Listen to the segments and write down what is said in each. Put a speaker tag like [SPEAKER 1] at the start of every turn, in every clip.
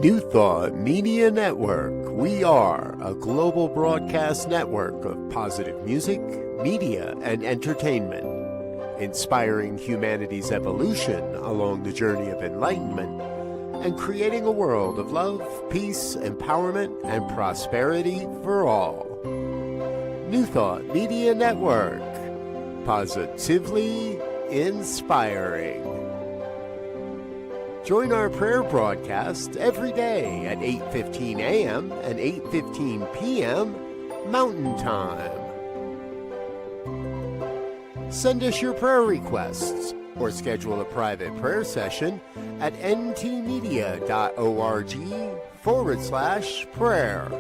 [SPEAKER 1] New Thought Media Network. We are a global broadcast network of positive music, media, and entertainment, inspiring humanity's evolution along the journey of enlightenment and creating a world of love, peace, empowerment, and prosperity for all. New Thought Media Network. Positively inspiring. Join our prayer broadcast every day at 8:15 a.m. and 8:15 p.m. Mountain Time. Send us your prayer requests or schedule a private prayer session at ntmedia.org/prayer.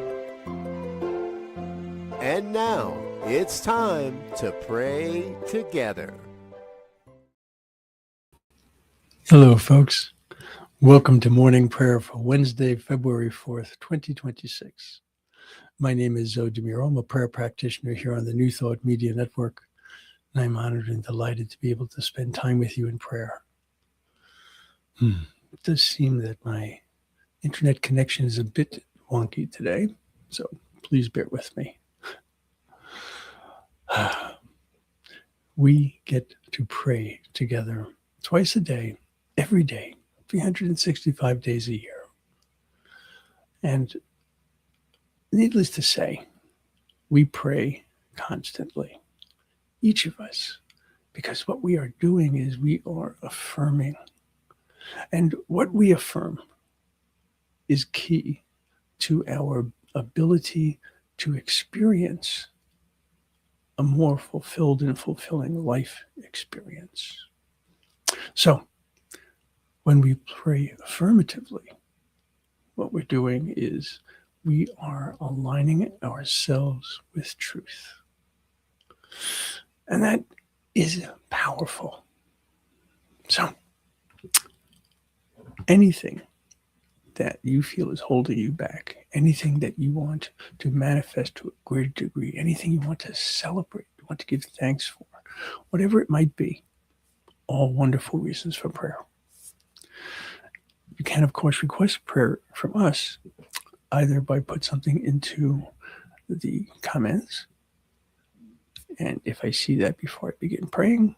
[SPEAKER 1] And now, it's time to pray together.
[SPEAKER 2] Hello, folks. Welcome to morning prayer for Wednesday, February 4th, 2026. My name is Muro. I'm a prayer practitioner here on the New Thought Media Network, and I'm honored and delighted to be able to spend time with you in prayer. It does seem that my internet connection is a bit wonky today, so please bear with me. We get to pray together twice a day, every day, 365 days a year. And needless to say, we pray constantly, each of us, because what we are doing is we are affirming. And what we affirm is key to our ability to experience a more fulfilled and fulfilling life experience. So, when we pray affirmatively, what we're doing is we are aligning ourselves with truth. And that is powerful. So, anything that you feel is holding you back, anything that you want to manifest to a greater degree, anything you want to celebrate, you want to give thanks for, whatever it might be, all wonderful reasons for prayer. You can, of course, request prayer from us, either by put something into the comments, and if I see that before I begin praying,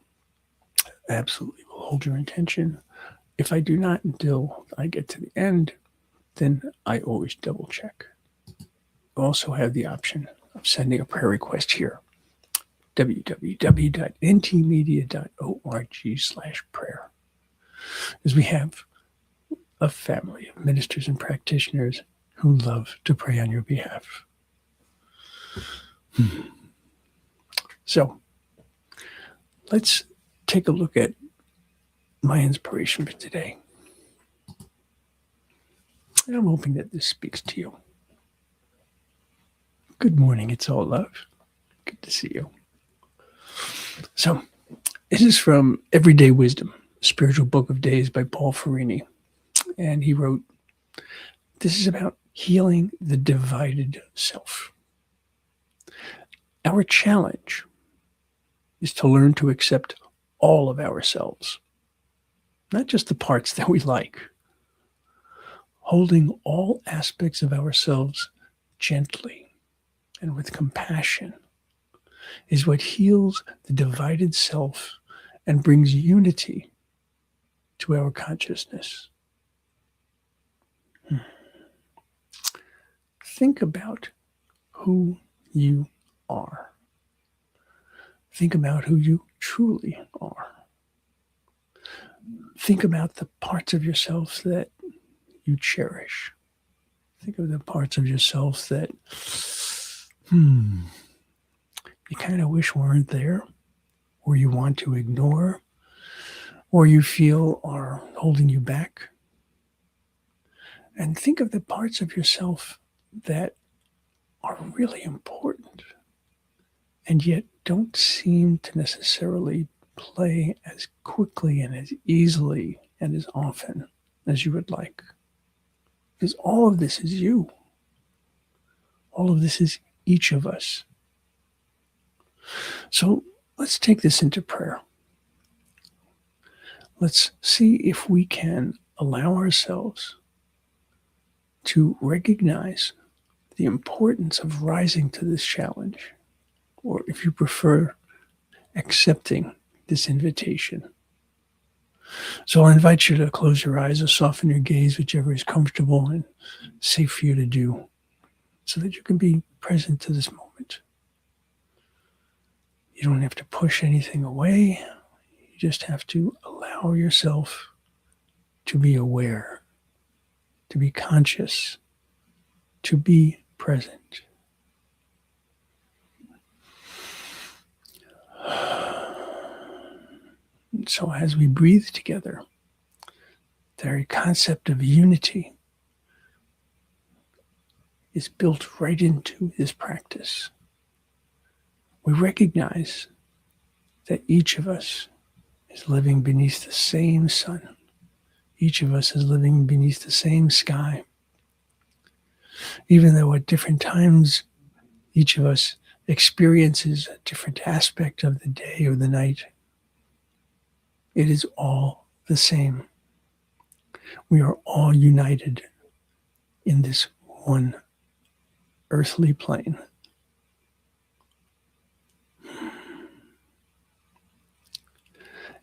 [SPEAKER 2] I absolutely will hold your intention. If I do not until I get to the end, then I always double check. You also have the option of sending a prayer request here, www.ntmedia.org/prayer, as we have a family of ministers and practitioners who love to pray on your behalf. So, let's take a look at my inspiration for today. And I'm hoping that this speaks to you. Good morning, it's all love. Good to see you. So, this is from Everyday Wisdom, Spiritual Book of Days by Paul Farini. And he wrote, this is about healing the divided self. Our challenge is to learn to accept all of ourselves, not just the parts that we like. Holding all aspects of ourselves gently and with compassion is what heals the divided self and brings unity to our consciousness. Think about who you are. Think about who you truly are. Think about the parts of yourself that you cherish. Think of the parts of yourself that you kind of wish weren't there, or you want to ignore, or you feel are holding you back. And think of the parts of yourself that are really important and yet don't seem to necessarily play as quickly and as easily and as often as you would like. Because all of this is you. All of this is each of us. So let's take this into prayer. Let's see if we can allow ourselves to recognize the importance of rising to this challenge, or if you prefer, accepting this invitation. So I'll invite you to close your eyes or soften your gaze, whichever is comfortable and safe for you to do, so that you can be present to this moment. You don't have to push anything away. You just have to allow yourself to be aware, to be conscious, to be present. So as we breathe together, the very concept of unity is built right into this practice. We recognize that each of us is living beneath the same sun. Each of us is living beneath the same sky. Even though at different times each of us experiences a different aspect of the day or the night, it is all the same. We are all united in this one earthly plane.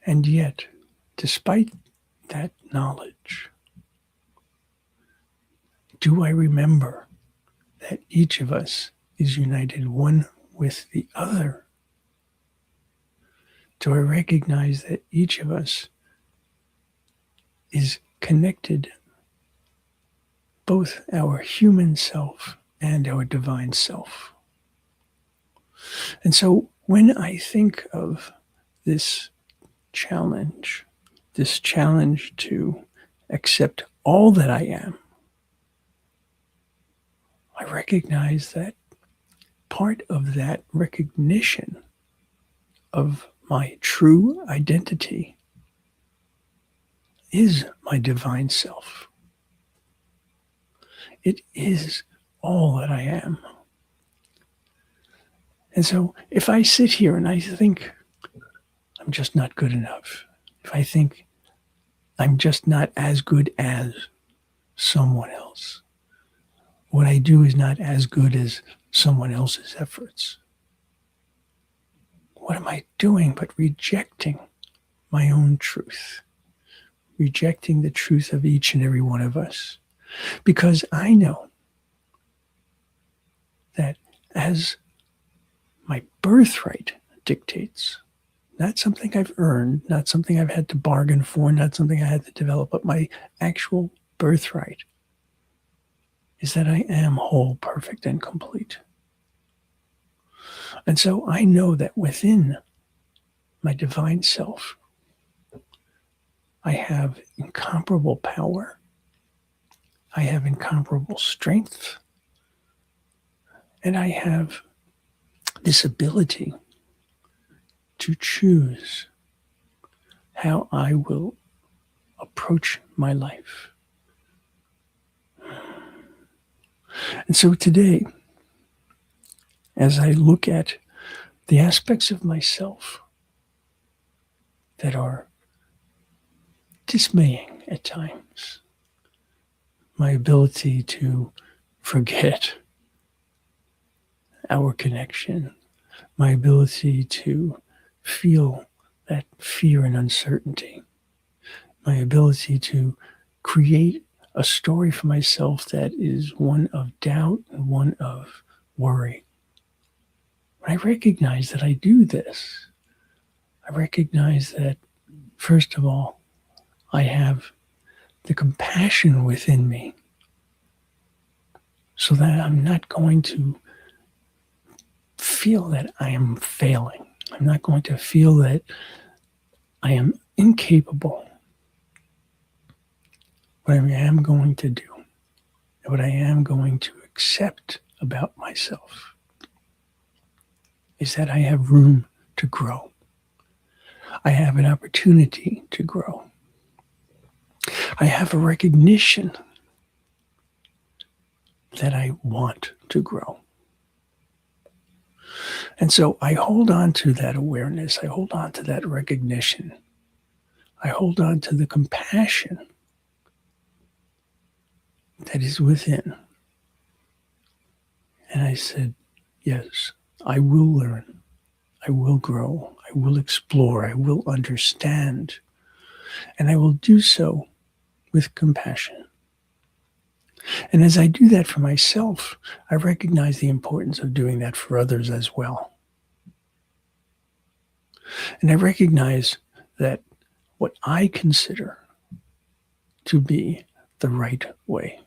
[SPEAKER 2] And yet, despite that knowledge, do I remember that each of us is united one with the other? Do I recognize that each of us is connected, both our human self and our divine self? And so when I think of this challenge to accept all that I am, I recognize that part of that recognition of my true identity is my divine self. It is all that I am. And so if I sit here and I think I'm just not good enough, if I think I'm just not as good as someone else, what I do is not as good as someone else's efforts, what am I doing but rejecting my own truth, rejecting the truth of each and every one of us? Because I know that as my birthright dictates, not something I've earned, not something I've had to bargain for, not something I had to develop, but my actual birthright is that I am whole, perfect, and complete. And so I know that within my divine self, I have incomparable power. I have incomparable strength. And I have this ability to choose how I will approach my life. And so today, as I look at the aspects of myself that are dismaying at times, my ability to forget our connection, my ability to feel that fear and uncertainty, my ability to create a story for myself that is one of doubt and one of worry. When I recognize that I do this, I recognize that, first of all, I have the compassion within me so that I'm not going to feel that I am failing. I'm not going to feel that I am incapable. What I am going to do, what I am going to accept about myself, is that I have room to grow. I have an opportunity to grow. I have a recognition that I want to grow. And so I hold on to that awareness. I hold on to that recognition. I hold on to the compassion that is within. And I said, yes, I will learn. I will grow. I will explore. I will understand. And I will do so with compassion. And as I do that for myself, I recognize the importance of doing that for others as well. And I recognize that what I consider to be the right way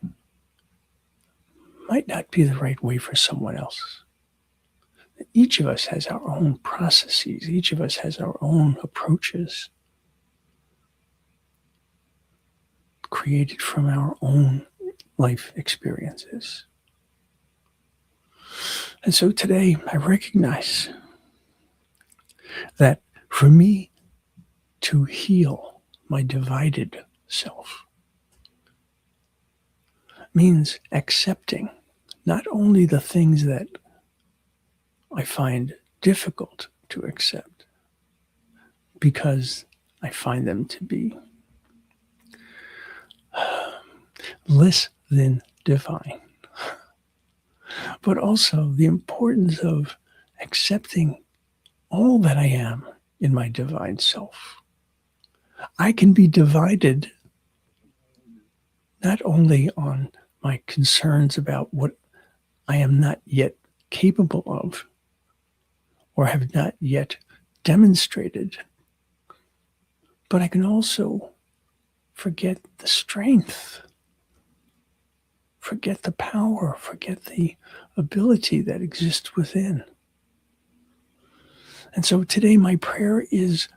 [SPEAKER 2] might not be the right way for someone else. Each of us has our own processes. Each of us has our own approaches created from our own life experiences. And so today I recognize that for me to heal my divided self means accepting not only the things that I find difficult to accept because I find them to be less than divine, but also the importance of accepting all that I am in my divine self. I can be divided not only on my concerns about what I am not yet capable of or have not yet demonstrated, but I can also forget the strength, forget the power, forget the ability that exists within. And so today my prayer is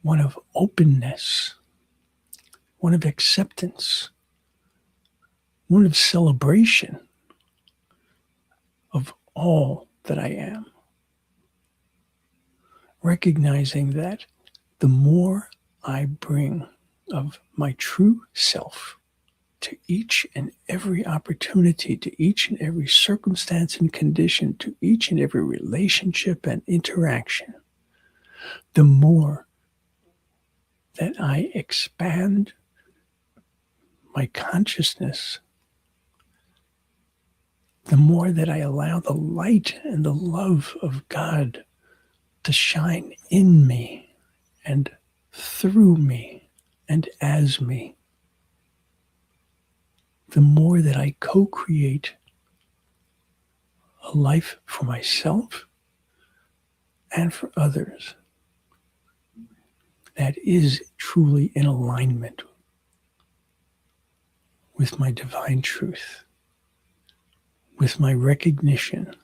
[SPEAKER 2] one of openness, one of acceptance, one of celebration of all that I am. Recognizing that the more I bring of my true self to each and every opportunity, to each and every circumstance and condition, to each and every relationship and interaction, the more that I expand my consciousness, the more that I allow the light and the love of God to shine in me and through me and as me, the more that I co-create a life for myself and for others that is truly in alignment with my divine truth, with my recognition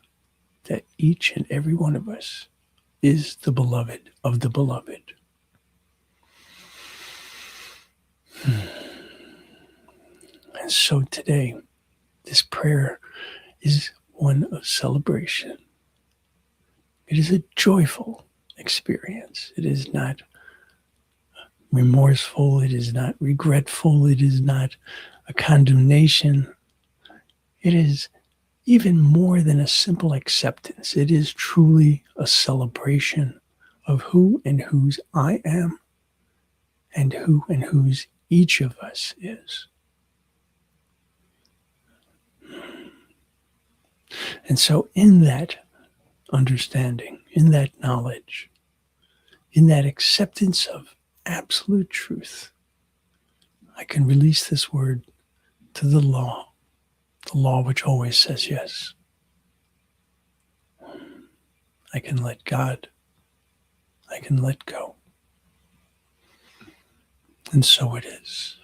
[SPEAKER 2] that each and every one of us is the beloved of the beloved. And so today, this prayer is one of celebration. It is a joyful experience. It is not remorseful. It is not regretful. It is not a condemnation. It is even more than a simple acceptance. It is truly a celebration of who and whose I am and who and whose each of us is. And so in that understanding, in that knowledge, in that acceptance of absolute truth, I can release this word to the law which always says yes. I can let God, I can let go. And so it is.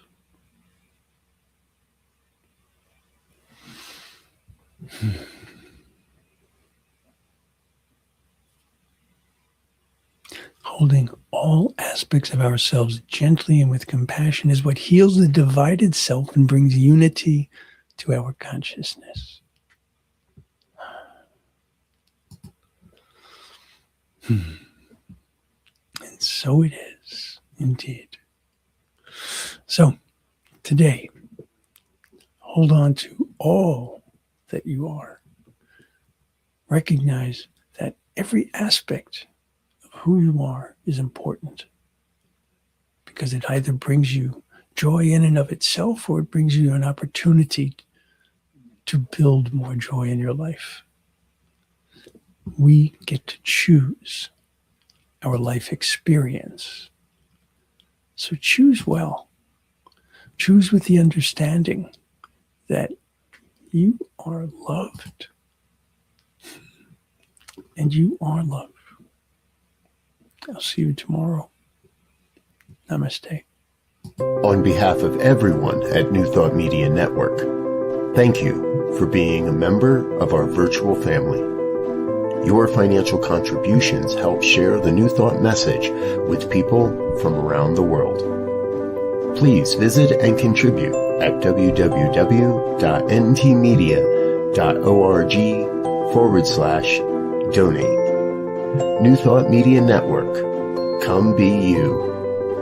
[SPEAKER 2] Holding all aspects of ourselves gently and with compassion is what heals the divided self and brings unity to our consciousness. And so it is, indeed. So, today, hold on to all that you are. Recognize that every aspect of who you are is important because it either brings you joy in and of itself or it brings you an opportunity to build more joy in your life. We get to choose our life experience. So choose well. Choose with the understanding that you are loved. And you are loved. I'll see you tomorrow. Namaste.
[SPEAKER 1] On behalf of everyone at New Thought Media Network, thank you for being a member of our virtual family. Your financial contributions help share the New Thought message with people from around the world. Please visit and contribute at www.ntmedia.org/donate. New Thought Media Network. Come be you.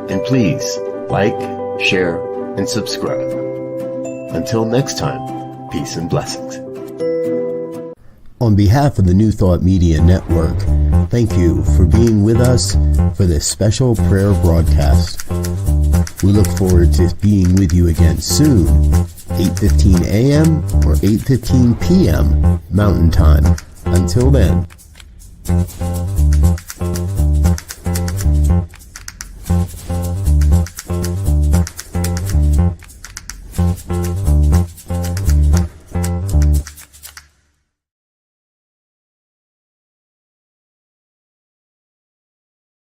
[SPEAKER 1] And please like, share, and subscribe. Until next time, peace and blessings. On behalf of the New Thought Media Network, thank you for being with us for this special prayer broadcast. We look forward to being with you again soon, 8:15 a.m. or 8:15 p.m. Mountain Time. Until then.